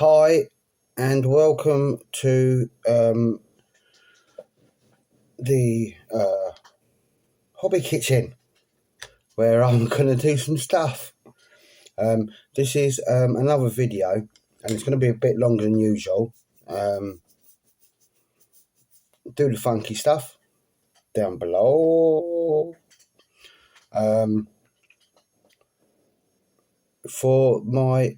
Hi and welcome to the hobby kitchen where I'm going to do some stuff. This is another video and it's going to be a bit longer than usual. Do the funky stuff down below. For my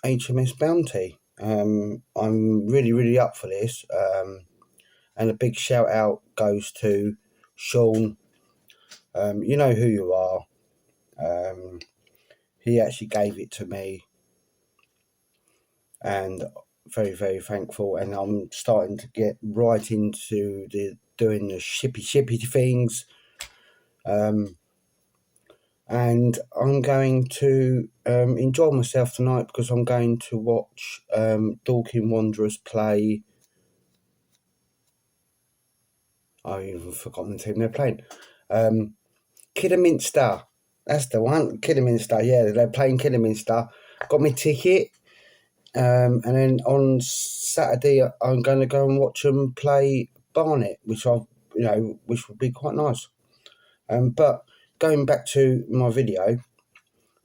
HMS Bounty. I'm really up for this, and a big shout out goes to Sean. You know who you are. He actually gave it to me, and very thankful. And I'm starting to get right into doing the shippy things. And I'm going to enjoy myself tonight because I'm going to watch Dorking Wanderers play. I've even forgotten the team they're playing. Kidderminster. That's the one. Kidderminster. Yeah, they're playing Kidderminster. Got my ticket. And then on Saturday, I'm going to go and watch them play Barnet, which would be quite nice. But going back to my video,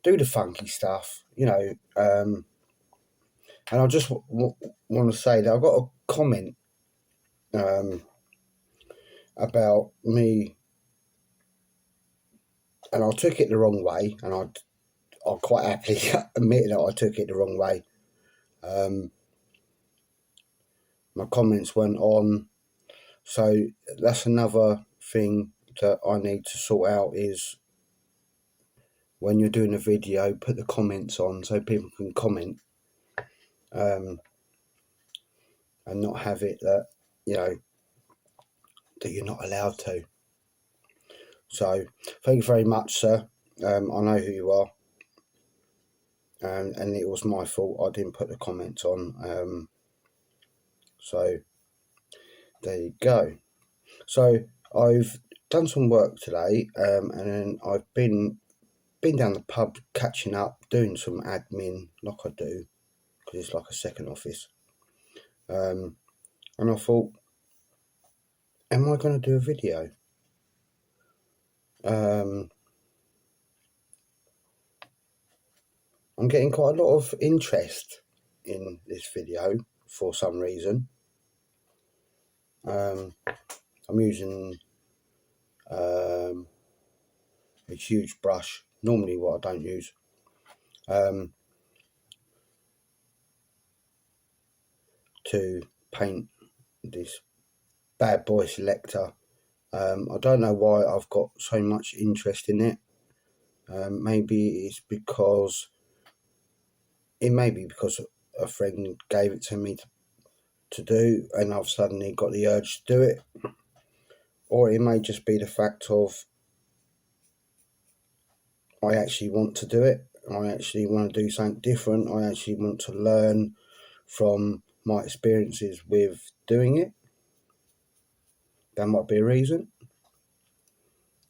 do the funky stuff, and I just want to say that I got a comment about me, and I took it the wrong way, and I'll quite happily admit that I took it the wrong way. My comments went on, so that's another thing that I need to sort out, is when you're doing a video, put the comments on so people can comment, and not have it that that you're not allowed to. So thank you very much, sir. I know who you are, and it was my fault. I didn't put the comments on. So there you go. So I've done some work today, and then I've been down the pub catching up, doing some admin like I do, because it's like a second office. And I thought, am I going to do a video? I'm getting quite a lot of interest in this video for some reason. I'm using a huge brush, normally what I don't use, to paint this bad boy selector. I don't know why I've got so much interest in it. Maybe it's because a friend gave it to me to do, and I've suddenly got the urge to do it. Or it may just be the fact of I actually want to do it. I actually want to do something different. I actually want to learn from my experiences with doing it. That might be a reason.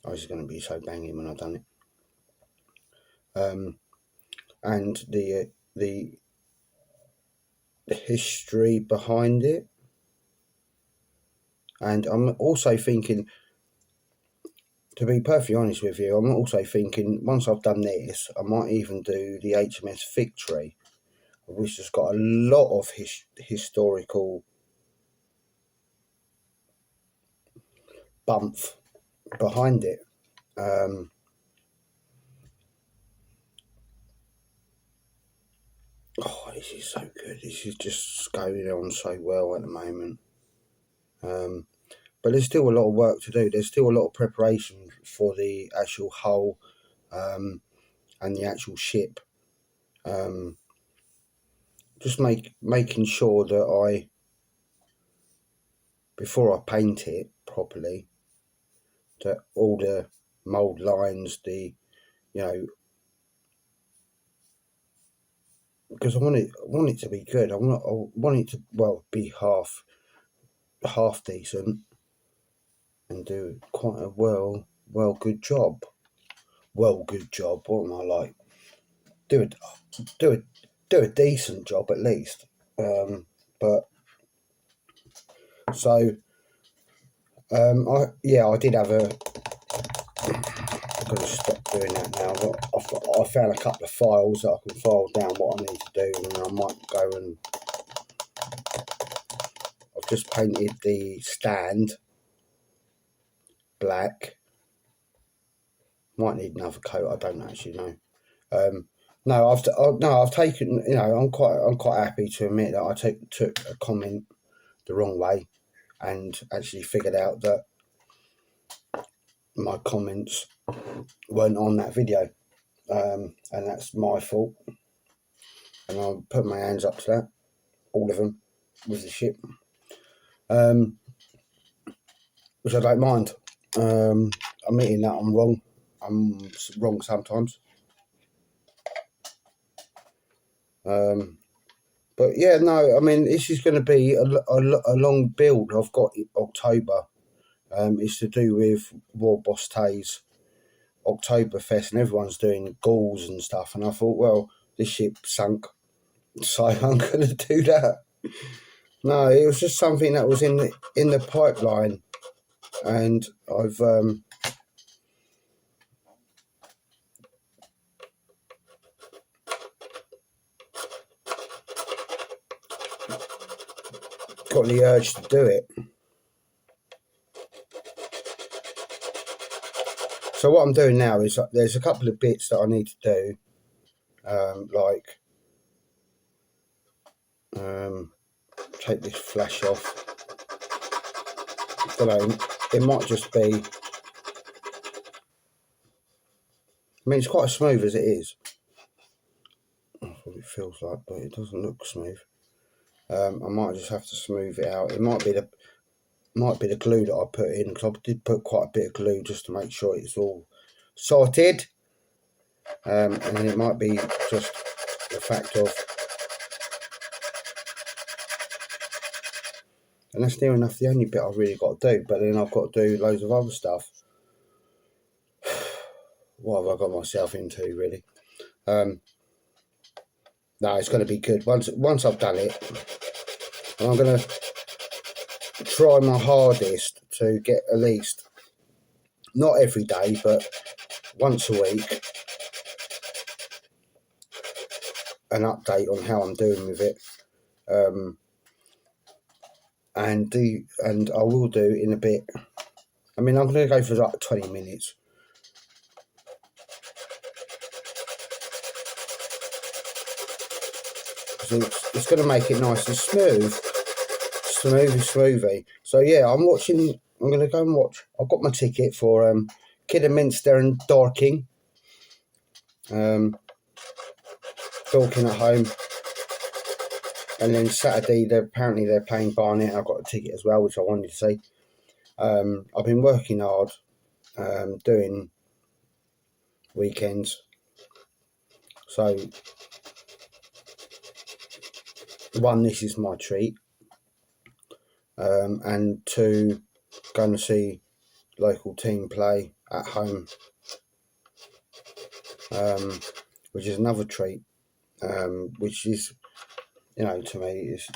I was going to be so banging when I've done it. And the history behind it. And I'm also thinking, to be perfectly honest with you, I'm also thinking once I've done this, I might even do the HMS Victory, which has got a lot of historical bump behind it. Oh, this is so good. This is just going on so well at the moment. But there's still a lot of work to do. There's still a lot of preparation for the actual hull and the actual ship. Just making sure that before I paint it properly, that all the mould lines, because I want it to be good. I want it to be half decent and do quite a good job. Good job. What am I like? Do a decent job at least. But so I did have a. I'm going to stop doing that now. I found a couple of files that I can file down what I need to do, and I might go and. I've just painted the stand black. Might need another coat. I don't actually know. No, I've taken. I'm quite happy to admit that I took a comment the wrong way, and actually figured out that my comments weren't on that video, and that's my fault. And I'll put my hands up to that, all of them, with the ship, which I don't mind. I'm admitting that I'm wrong. I'm wrong sometimes. But yeah, no, I mean, this is going to be a long build. I've got October. It's to do with War Boss Tay's Oktoberfest, and everyone's doing gauls and stuff. And I thought, well, this ship sunk, so I'm going to do that. No, it was just something that was in the pipeline, and I've got the urge to do it. So what I'm doing now is there's a couple of bits that I need to do, take this flash off. I don't know, it might just be. I mean, it's quite as smooth as it is. That's what it feels like, but it doesn't look smooth. I might just have to smooth it out. It might be the glue that I put in, because I did put quite a bit of glue just to make sure it's all sorted. And then it might be just the fact of, and that's near enough the only bit I've really got to do. But then I've got to do loads of other stuff. What have I got myself into, really? No, it's going to be good. Once I've done it, and I'm going to try my hardest to get at least, not every day, but once a week, an update on how I'm doing with it. And I will do in a bit. I mean, I'm going to go for like 20 minutes. It's going to make it nice and smoothie. So yeah, I'm going to go and watch. I've got my ticket for Kidderminster and Dorking. Dorking at home. And then Saturday, apparently they're playing Barnet. I've got a ticket as well, which I wanted to see. I've been working hard, doing weekends. So, one, this is my treat. And two, going to see local team play at home, which is another treat, which is, to me, is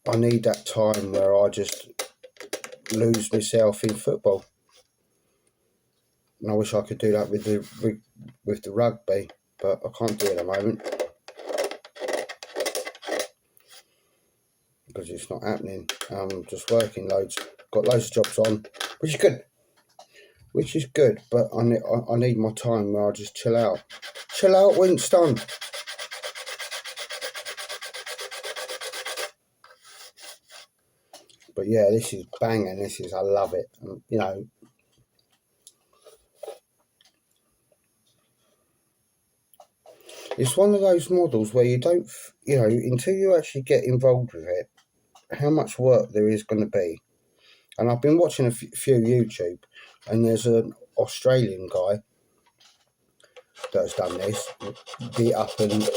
I need that time where I just lose myself in football. And I wish I could do that with the rugby, but I can't do it at the moment because it's not happening. I'm just working loads, got loads of jobs on, which is good. But I need my time where I just chill out when it's done. But yeah, this is banging. I love it. It's one of those models where you don't, until you actually get involved with it, how much work there is going to be. And I've been watching a few YouTube, and there's an Australian guy that has done this. The up and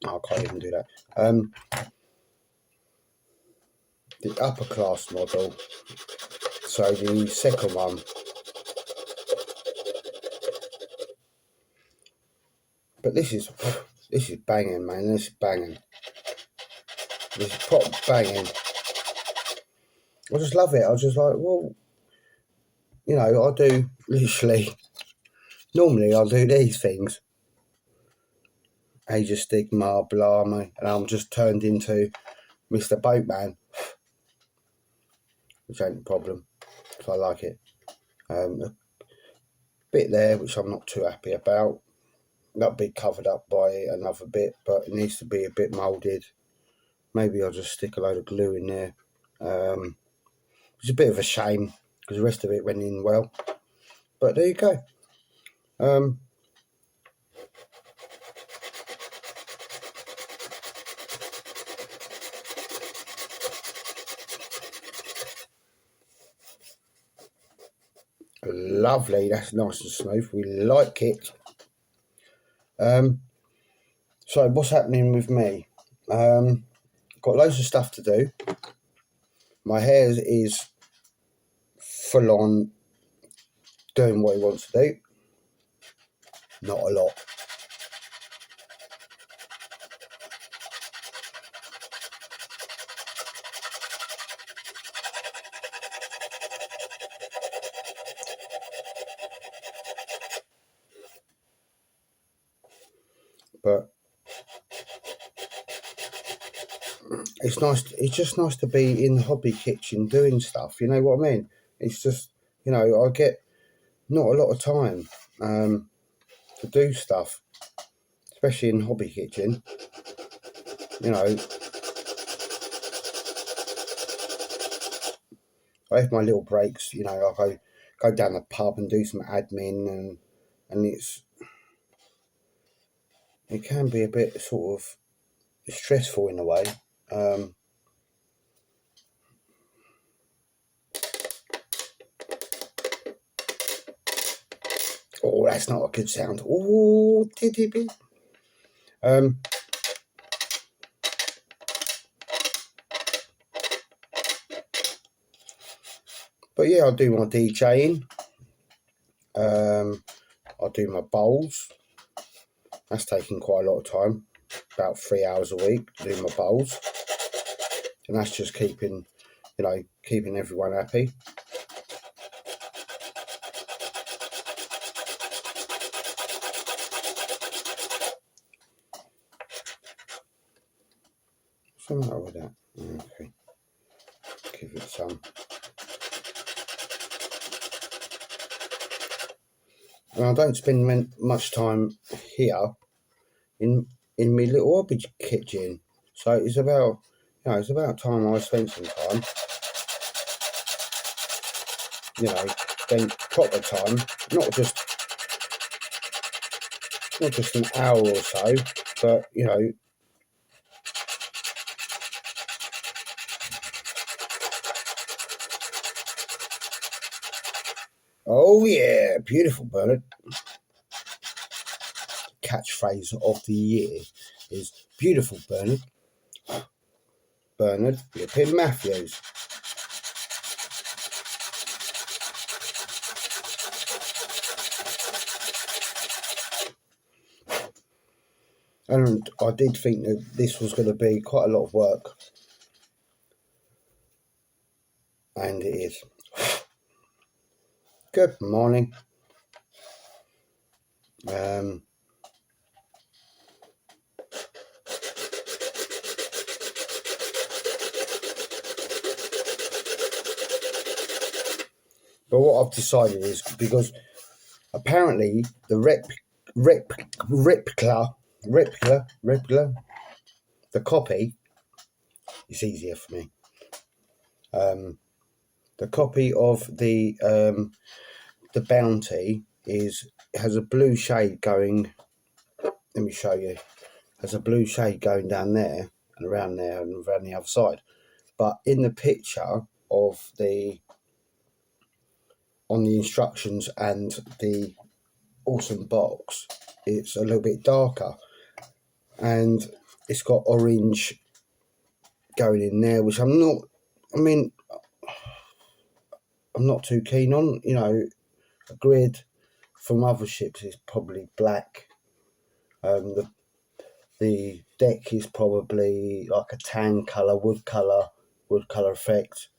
I can't even do that. The upper class model. So the second one. But this is banging, man. This is banging. This is proper banging. I just love it. I was just like, well, you know, I do literally. Normally, I do these things. Age of Stigma, blimey, and I'm just turned into Mr. Boatman, which ain't a problem. So I like it. A bit there, which I'm not too happy about. That'll be covered up by another bit, but it needs to be a bit moulded. Maybe I'll just stick a load of glue in there. It's a bit of a shame because the rest of it went in well. But there you go. Lovely, that's nice and smooth. We like it. So what's happening with me? Got loads of stuff to do. My hair is full on doing what he wants to do. Not a lot. But it's nice. It's just nice to be in the hobby kitchen doing stuff. You know what I mean? It's just, you know, I get not a lot of time to do stuff, especially in hobby kitchen. You know, I have my little breaks. You know, I go down the pub and do some admin, and it can be a bit sort of stressful in a way. Oh, that's not a good sound. Oh, TTP. But yeah, I'll do my DJing. I'll do my bowls. That's taking quite a lot of time. About 3 hours a week to do my bowls. And that's just keeping, you know, keeping everyone happy. What's the matter with that? Okay. Give it some. And I don't spend much time here in my little hobby kitchen. So it's about, you know, it's about time I spend some time. You know, spend proper time, not just an hour or so, but you know. Oh yeah, beautiful, Bernard. Catchphrase of the year is beautiful, Bernard. Bernard Flippin' Matthews. And I did think that this was going to be quite a lot of work. And it is. Good morning. But what I've decided is, because apparently the replica, the copy, it's easier for me. The copy of the Bounty has a blue shade going. Let me show you. Has a blue shade going down there and around there and around the other side. But in the picture of on the instructions and the awesome box, it's a little bit darker, and it's got orange going in there, which I'm not too keen on. You know, a grid from other ships is probably black. The deck is probably like a tan colour, wood colour effect.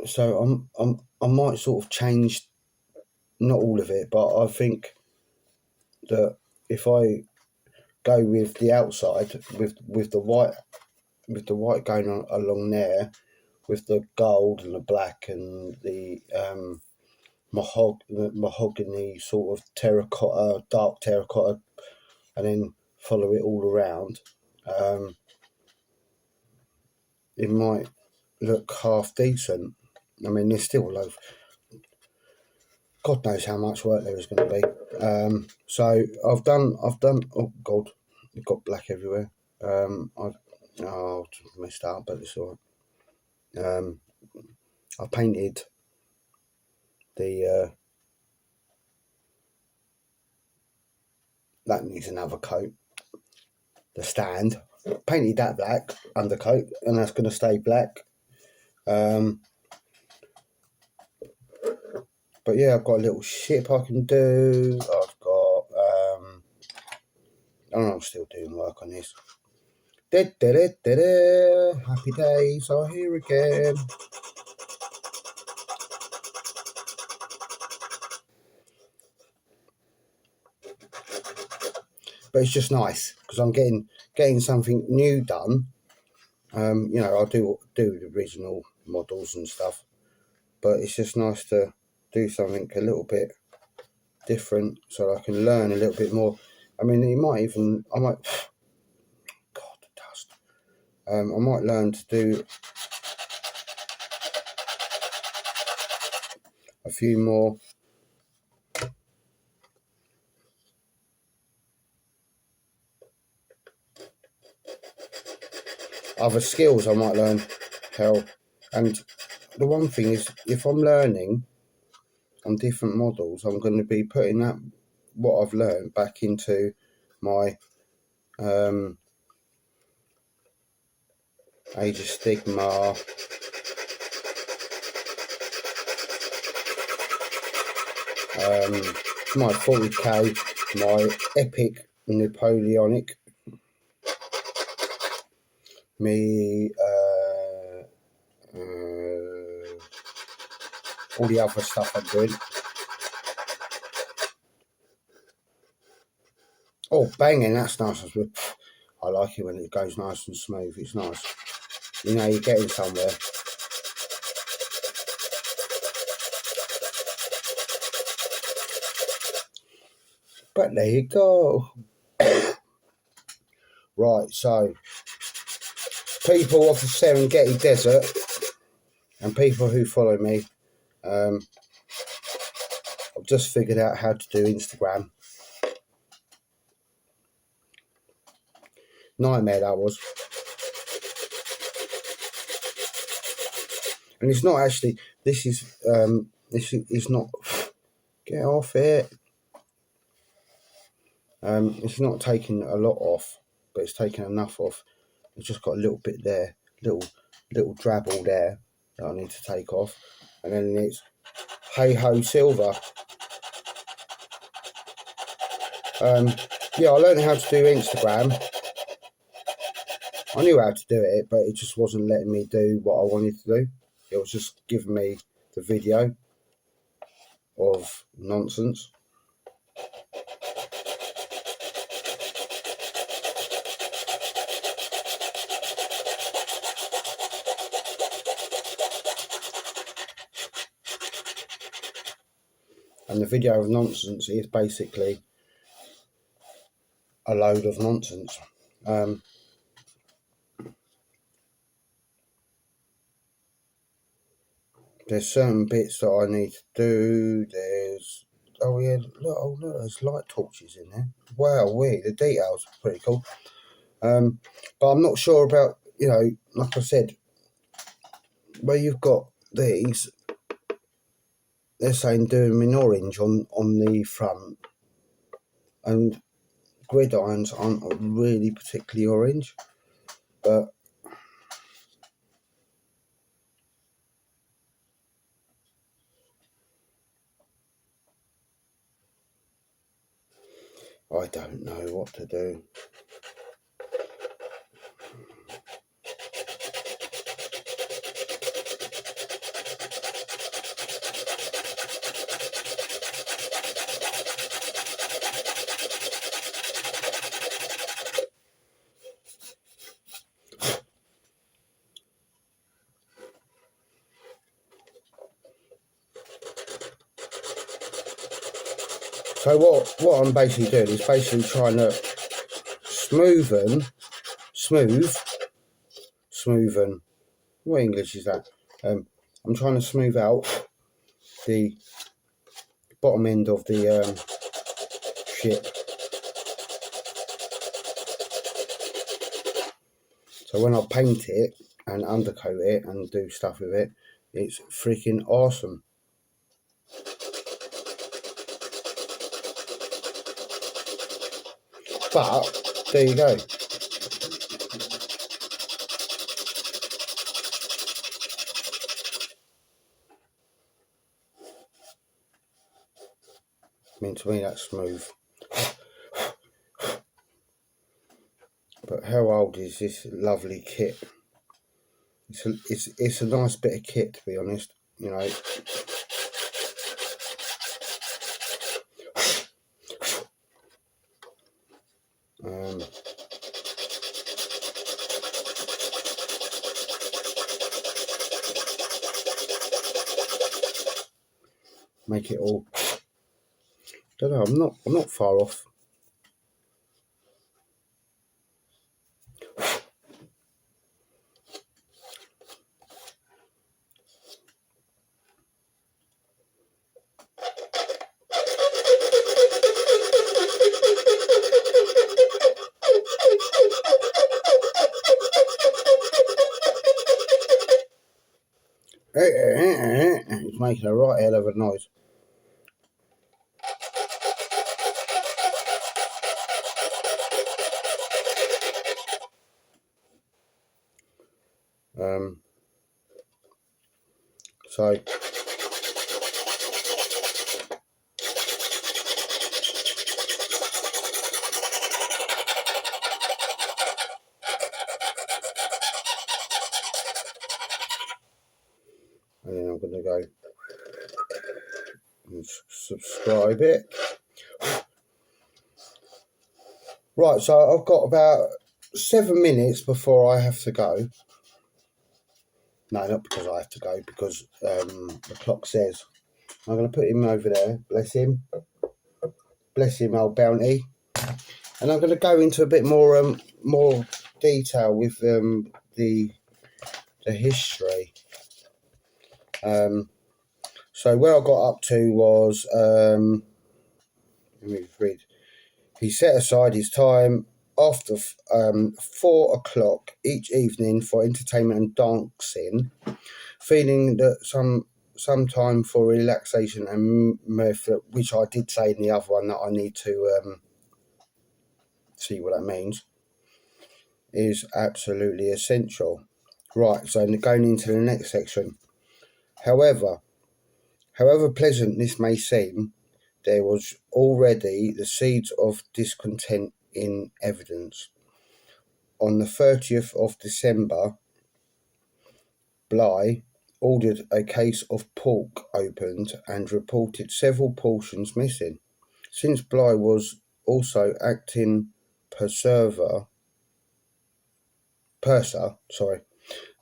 So I might sort of change, not all of it, but I think that if I go with the outside with the white going on along there, with the gold and the black and the mahogany sort of terracotta, dark terracotta, and then follow it all around, it might look half decent. I mean, there's still a load. God knows how much work there is going to be. So I've done. Oh God, it got black everywhere. I've messed up, but it's all right. I painted the. That needs another coat. The stand, painted that black undercoat, and that's going to stay black. But yeah, I've got a little ship I can do. I've got. I'm still doing work on this. Happy days are here again. But it's just nice because I'm getting something new done. You know, I do the original models and stuff, but it's just nice to do something a little bit different so I can learn a little bit more. I mean, I might. God, the dust. I might learn to do a few more other skills. I might learn how. And the one thing is, if I'm learning on different models, I'm going to be putting that what I've learned back into my Age of Stigma, my 40k, my epic Napoleonic, me all the other stuff I'm doing. Oh, banging, that's nice. I like it when it goes nice and smooth. It's nice. You know, you're getting somewhere. But there you go. Right, so people off the Serengeti Desert and people who follow me, I've just figured out how to do Instagram. Nightmare that was. And it's not actually, this is not, get off it. It's not taking a lot off, but it's taken enough off. It's just got a little bit there, little drabble there that I need to take off. And then it's hey ho silver. Yeah, I learned how to do Instagram. I knew how to do it, but it just wasn't letting me do what I wanted to do. It was just giving me the video of nonsense. And the video of nonsense is basically a load of nonsense. There's certain bits that I need to do. There's look, there's light torches in there. Wow, the details are pretty cool. But I'm not sure about, you know, like I said, where you've got these, they're saying do them in orange on the front, and gridirons aren't really particularly orange, but I don't know what to do. So what I'm basically doing is basically trying to smoothen. What English is that? I'm trying to smooth out the bottom end of the ship. So when I paint it and undercoat it and do stuff with it, it's freaking awesome. But there you go. I mean, to me that's smooth. But how old is this lovely kit? It's a nice bit of kit, to be honest. You know. Make it all. Don't know. I'm not far off. It's making a right hell of a noise. So and then I'm going to go and subscribe it. Right, so I've got about 7 minutes before I have to go. No, not because I have to go, because the clock says. I'm going to put him over there, bless him. Bless him, old Bounty. And I'm going to go into a bit more more detail with the history. So where I got up to was, let me read. He set aside his time after 4 o'clock each evening for entertainment and dancing, feeling that some time for relaxation and mirth, which I did say in the other one that I need to see what that means, is absolutely essential. Right, so going into the next section. However pleasant this may seem, there was already the seeds of discontent in evidence. On the 30th of December, Bligh ordered a case of pork opened and reported several portions missing. Since Bligh was also acting purser,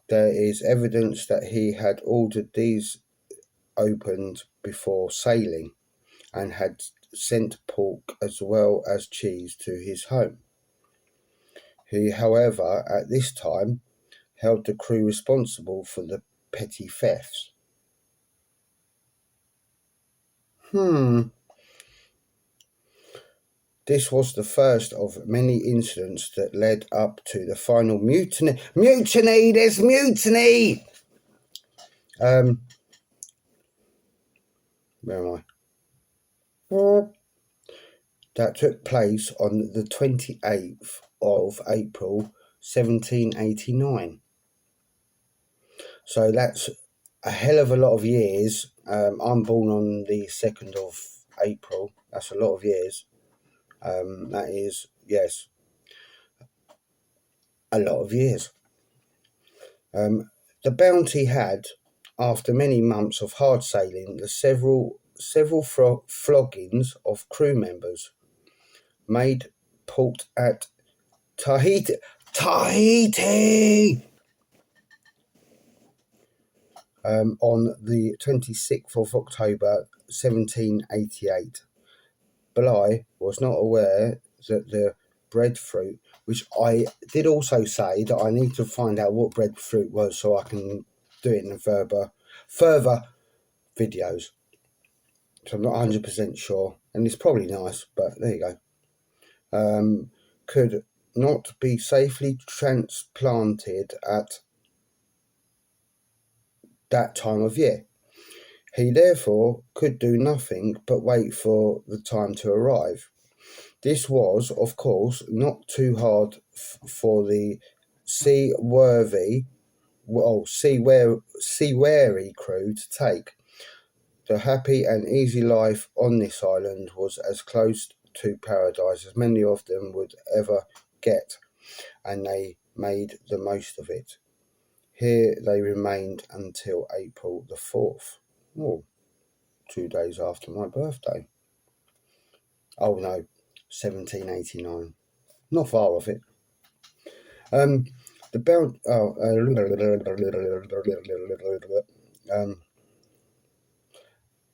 there is evidence that he had ordered these opened before sailing and had sent pork as well as cheese to his home. He, however, at this time held the crew responsible for the petty thefts. This was the first of many incidents that led up to the final mutiny. Mutiny! There's mutiny! Where am I? That took place on the 28th of April 1789. So that's a hell of a lot of years. I'm born on the 2nd of April. That's a lot of years. That is, yes, a lot of years. The Bounty had, after many months of hard sailing, the several floggings of crew members, made port at Tahiti on the 26th of October 1788. Bligh was not aware that the breadfruit, which I did also say that I need to find out what breadfruit was so I can do it in further videos. So I'm not 100% sure, and it's probably nice, but there you go. Could not be safely transplanted at that time of year. He therefore could do nothing but wait for the time to arrive. This was, of course, not too hard for the seaworthy crew to take. The happy and easy life on this island was as close to paradise as many of them would ever get, and they made the most of it. Here they remained until April the 4th. Oh, 2 days after my birthday. Oh no, 1789. Not far off it.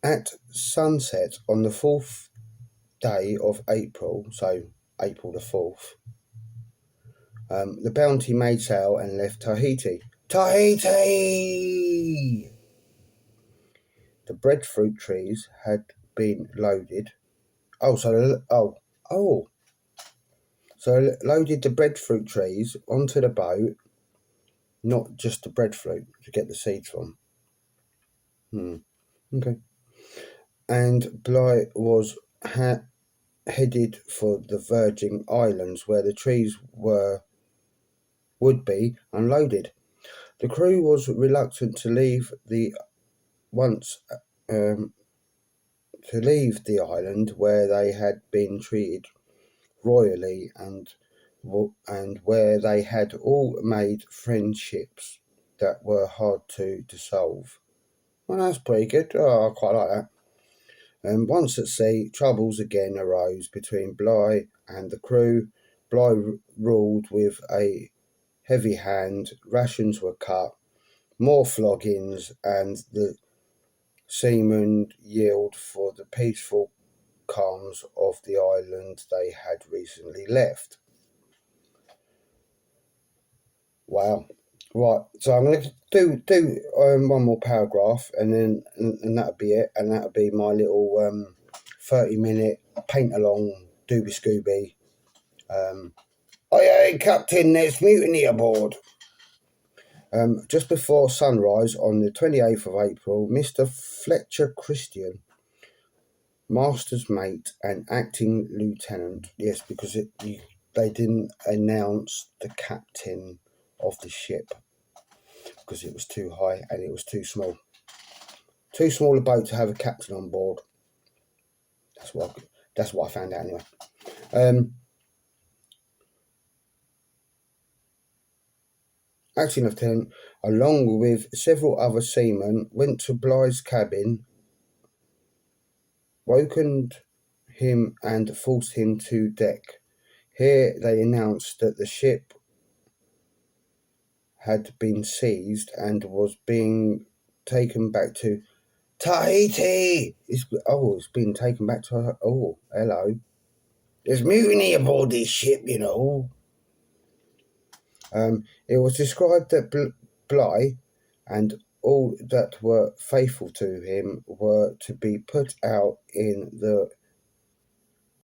At sunset on the 4th day of April, so April the 4th, the Bounty made sail and left Tahiti. Tahiti! The breadfruit trees had been loaded. So loaded the breadfruit trees onto the boat, not just the breadfruit to get the seeds from. Okay. And Bligh was headed for the Virgin Islands, where the trees would be unloaded. The crew was reluctant to leave the island where they had been treated royally and where they had all made friendships that were hard to dissolve. Well, that's pretty good. Oh, I quite like that. And once at sea, troubles again arose between Bligh and the crew. Bligh ruled with a heavy hand, rations were cut, more floggings, and the seamen yelled for the peaceful calms of the island they had recently left. Wow. Right, so I'm going to do one more paragraph, and then that'll be it, and that'll be my little 30-minute paint along Doobie Scooby. Aye, Captain, there's mutiny aboard. Just before sunrise on the 28th of April, Mr. Fletcher Christian, master's mate and acting lieutenant, yes, because they didn't announce the captain of the ship because it was too high and it was too small. Too small a boat to have a captain on board. That's what I found out anyway. Acting lieutenant, along with several other seamen, went to Bligh's cabin, woken him and forced him to deck. Here they announced that the ship had been seized and was being taken back to Tahiti. It's been taken back to. Oh, hello. There's mutiny aboard this ship, you know. It was described that Bligh and all that were faithful to him were to be put out in the